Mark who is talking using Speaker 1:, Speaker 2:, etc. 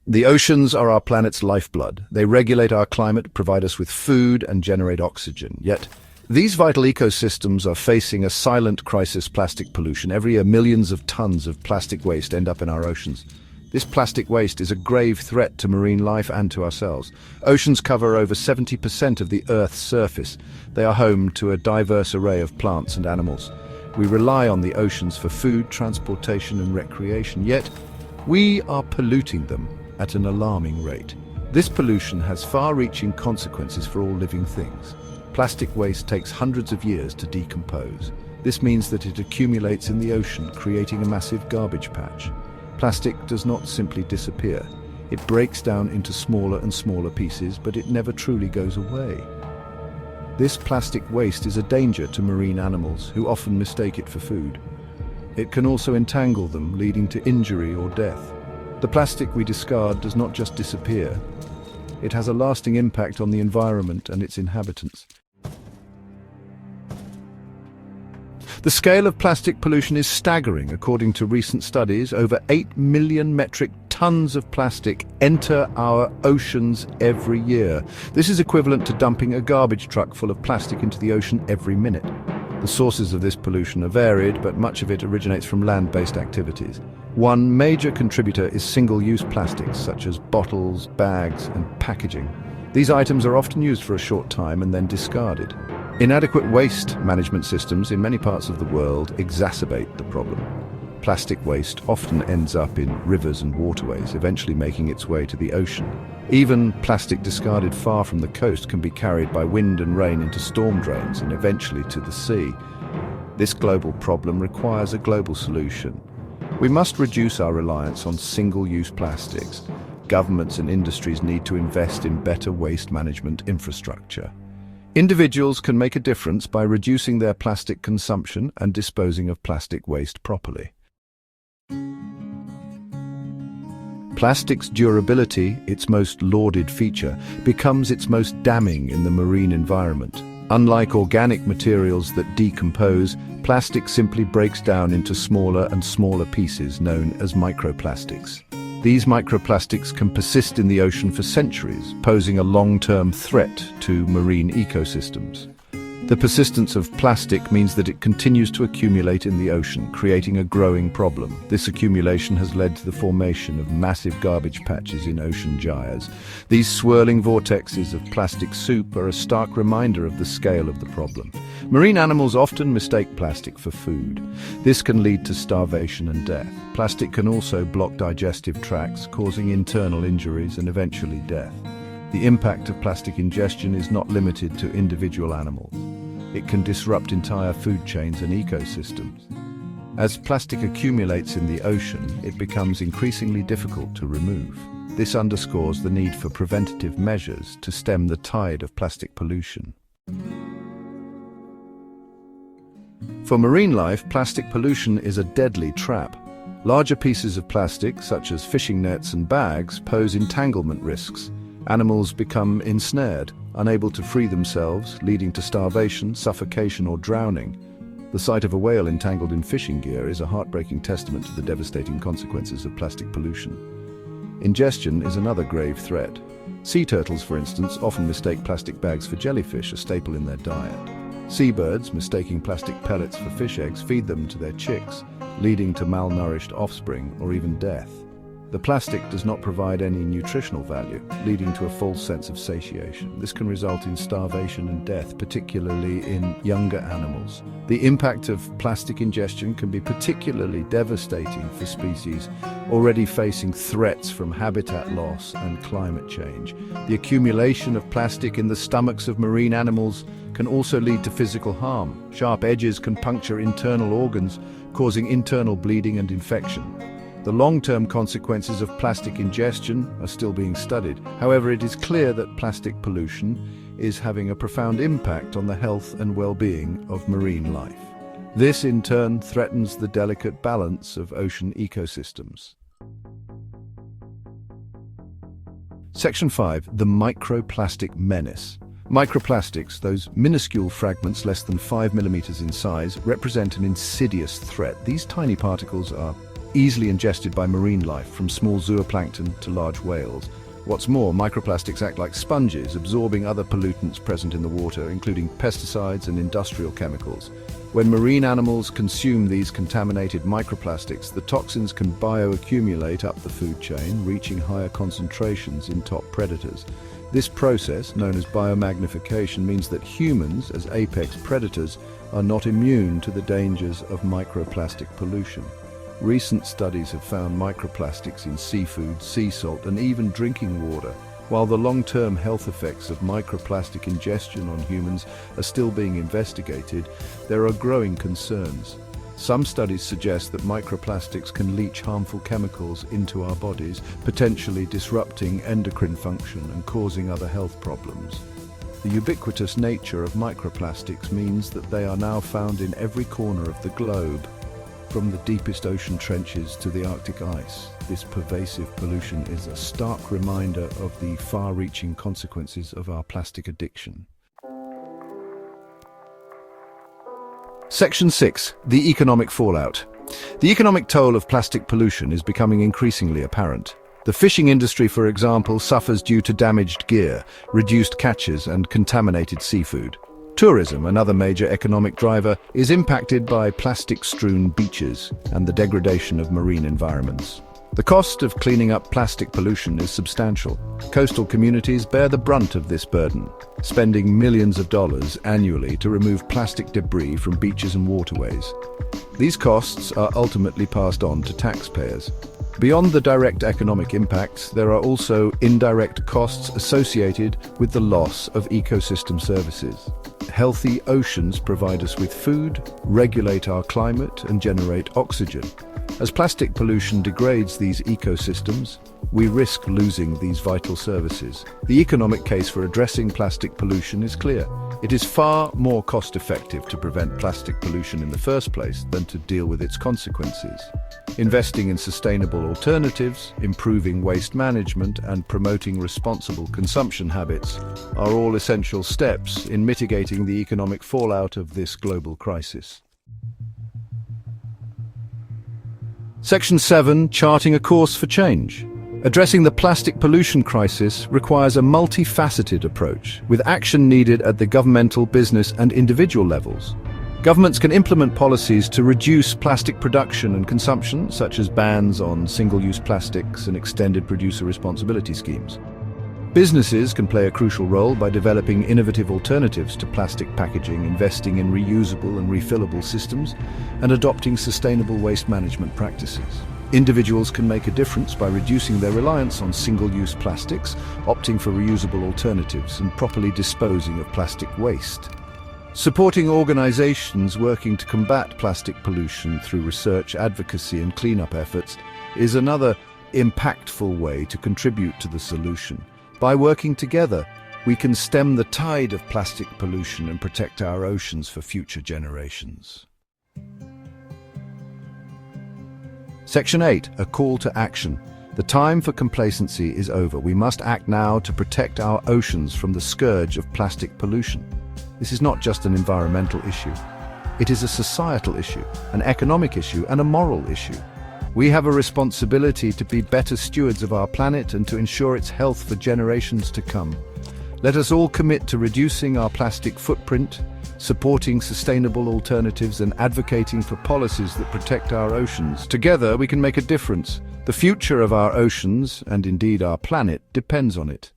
Speaker 1: The oceans are our planet's lifeblood. They regulate our climate, provide us with food, and generate ocean. Yet, these vital ecosystems are facing a silent crisis: plastic pollution. Every year, millions of tons of plastic waste end up in our oceans. This plastic waste is a grave threat to marine life and to ourselves. Oceans cover over 70% of the Earth's surface. They are home to a diverse array of plants and animals. We rely on the oceans for food, transportation, and recreation, yet we are polluting them at an alarming rate. This pollution has far-reaching consequences for all living things. Plastic waste takes hundreds of years to decompose. This means that it accumulates in the ocean, creating a massive garbage patch. Plastic does not simply disappear. It breaks down into smaller and smaller pieces, but it never truly goes away. This plastic waste is a danger to marine animals, who often mistake it for food. It can also entangle them, leading to injury or death. The plastic we discard does not just disappear. It has a lasting impact on the environment and its inhabitants. The scale of plastic pollution is staggering. According to recent studies, over 8 million metric tons of plastic enter our oceans every year. This is equivalent to dumping a garbage truck full of plastic into the ocean every minute. The sources of this pollution are varied, but much of it originates from land-based activities. One major contributor is single-use plastics, such as bottles, bags, and packaging. These items are often used for a short time and then discarded. Inadequate waste management systems in many parts of the world exacerbate the problem. Plastic waste often ends up in rivers and waterways, eventually making its way to the ocean. Even plastic discarded far from the coast can be carried by wind and rain into storm drains and eventually to the sea. This global problem requires a global solution. We must reduce our reliance on single-use plastics. Governments and industries need to invest in better waste management infrastructure. Individuals can make a difference by reducing their plastic consumption and disposing of plastic waste properly. Plastic's durability, its most lauded feature, becomes its most damning in the marine environment. Unlike organic materials that decompose, plastic simply breaks down into smaller and smaller pieces known as microplastics. These microplastics can persist in the ocean for centuries, posing a long-term threat to marine ecosystems. The persistence of plastic means that it continues to accumulate in the ocean, creating a growing problem. This accumulation has led to the formation of massive garbage patches in ocean gyres. These swirling vortexes of plastic soup are a stark reminder of the scale of the problem. Marine animals often mistake plastic for food. This can lead to starvation and death. Plastic can also block digestive tracts, causing internal injuries and eventually death. The impact of plastic ingestion is not limited to individual animals. It can disrupt entire food chains and ecosystems. As plastic accumulates in the ocean, it becomes increasingly difficult to remove. This underscores the need for preventative measures to stem the tide of plastic pollution. For marine life, plastic pollution is a deadly trap. Larger pieces of plastic, such as fishing nets and bags, pose entanglement risks. Animals become ensnared, unable to free themselves, leading to starvation, suffocation, or drowning. The sight of a whale entangled in fishing gear is a heartbreaking testament to the devastating consequences of plastic pollution. Ingestion is another grave threat. Sea turtles, for instance, often mistake plastic bags for jellyfish, a staple in their diet. Seabirds, mistaking plastic pellets for fish eggs, feed them to their chicks, leading to malnourished offspring or even death. The plastic does not provide any nutritional value, leading to a false sense of satiation. This can result in starvation and death, particularly in younger animals. The impact of plastic ingestion can be particularly devastating for species already facing threats from habitat loss and climate change. The accumulation of plastic in the stomachs of marine animals can also lead to physical harm. Sharp edges can puncture internal organs, causing internal bleeding and infection. The long-term consequences of plastic ingestion are still being studied. However, it is clear that plastic pollution is having a profound impact on the health and well-being of marine life. This, in turn, threatens the delicate balance of ocean ecosystems. Section 5. The microplastic menace. Microplastics, those minuscule fragments less than 5 millimeters in size, represent an insidious threat. These tiny particles are easily ingested by marine life, from small zooplankton to large whales. What's more, microplastics act like sponges, absorbing other pollutants present in the water, including pesticides and industrial chemicals. When marine animals consume these contaminated microplastics, the toxins can bioaccumulate up the food chain, reaching higher concentrations in top predators. This process, known as biomagnification, means that humans, as apex predators, are not immune to the dangers of microplastic pollution. Recent studies have found microplastics in seafood, sea salt, and even drinking water. While the long-term health effects of microplastic ingestion on humans are still being investigated, there are growing concerns. Some studies suggest that microplastics can leach harmful chemicals into our bodies, potentially disrupting endocrine function and causing other health problems. The ubiquitous nature of microplastics means that they are now found in every corner of the globe. From the deepest ocean trenches to the Arctic ice, this pervasive pollution is a stark reminder of the far-reaching consequences of our plastic addiction. Section 6. The economic fallout. The economic toll of plastic pollution is becoming increasingly apparent. The fishing industry, for example, suffers due to damaged gear, reduced catches, and contaminated seafood. Tourism, another major economic driver, is impacted by plastic-strewn beaches and the degradation of marine environments. The cost of cleaning up plastic pollution is substantial. Coastal communities bear the brunt of this burden, spending millions of dollars annually to remove plastic debris from beaches and waterways. These costs are ultimately passed on to taxpayers. Beyond the direct economic impacts, there are also indirect costs associated with the loss of ecosystem services. Healthy oceans provide us with food, regulate our climate, and generate oxygen. As plastic pollution degrades these ecosystems, we risk losing these vital services. The economic case for addressing plastic pollution is clear. It is far more cost-effective to prevent plastic pollution in the first place than to deal with its consequences. Investing in sustainable alternatives, improving waste management, and promoting responsible consumption habits are all essential steps in mitigating the economic fallout of this global crisis. Section 7. Charting a course for change. Addressing the plastic pollution crisis requires a multifaceted approach, with action needed at the governmental, business, and individual levels. Governments can implement policies to reduce plastic production and consumption, such as bans on single-use plastics and extended producer responsibility schemes. Businesses can play a crucial role by developing innovative alternatives to plastic packaging, investing in reusable and refillable systems, and adopting sustainable waste management practices. Individuals can make a difference by reducing their reliance on single-use plastics, opting for reusable alternatives, and properly disposing of plastic waste. Supporting organizations working to combat plastic pollution through research, advocacy, and cleanup efforts is another impactful way to contribute to the solution. By working together, we can stem the tide of plastic pollution and protect our oceans for future generations. Section 8. A call to action. The time for complacency is over. We must act now to protect our oceans from the scourge of plastic pollution. This is not just an environmental issue. It is a societal issue, an economic issue, and a moral issue. We have a responsibility to be better stewards of our planet and to ensure its health for generations to come. Let us all commit to reducing our plastic footprint, supporting sustainable alternatives, and advocating for policies that protect our oceans. Together, we can make a difference. The future of our oceans, and indeed our planet, depends on it.